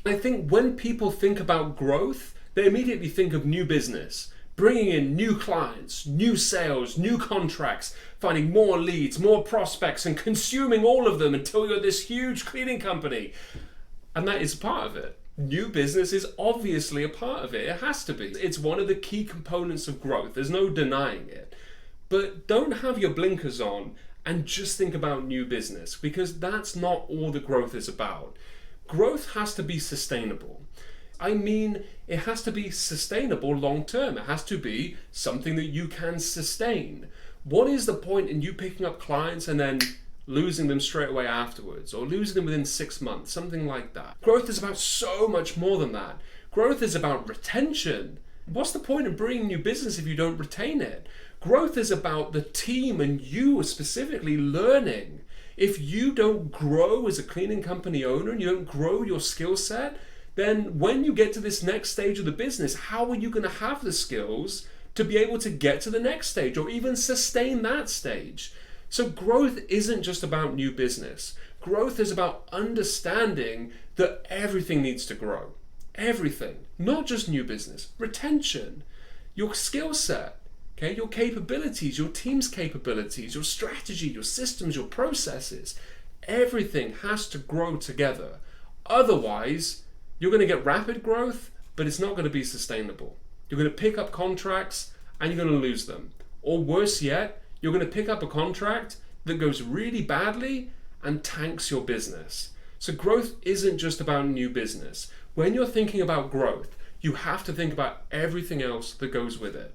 I think when people think about growth, they immediately think of new business, bringing in new clients, new sales, new contracts, finding more leads, more prospects, and consuming all of them until you're this huge cleaning company. And that is part of it. New business is obviously a part of it. It has to be. It's one of the key components of growth. There's no denying it. But don't have your blinkers on and just think about new business, because that's not all the growth is about. Growth has to be sustainable. I mean, it has to be sustainable long term. It has to be something that you can sustain. What is the point in you picking up clients and then losing them straight away afterwards, or losing them within 6 months, something like that? Growth is about so much more than that. Growth is about retention. What's the point in bringing new business if you don't retain it? Growth is about the team and you specifically learning. If you don't grow as a cleaning company owner and you don't grow your skill set, then when you get to this next stage of the business, how are you going to have the skills to be able to get to the next stage or even sustain that stage? So growth isn't just about new business. Growth is about understanding that everything needs to grow. Everything, not just new business, retention, your skill set, okay, your capabilities, your team's capabilities, your strategy, your systems, your processes. Everything has to grow together. Otherwise, you're going to get rapid growth, but it's not going to be sustainable. You're going to pick up contracts and you're going to lose them. Or worse yet, you're going to pick up a contract that goes really badly and tanks your business. So growth isn't just about new business. When you're thinking about growth, you have to think about everything else that goes with it.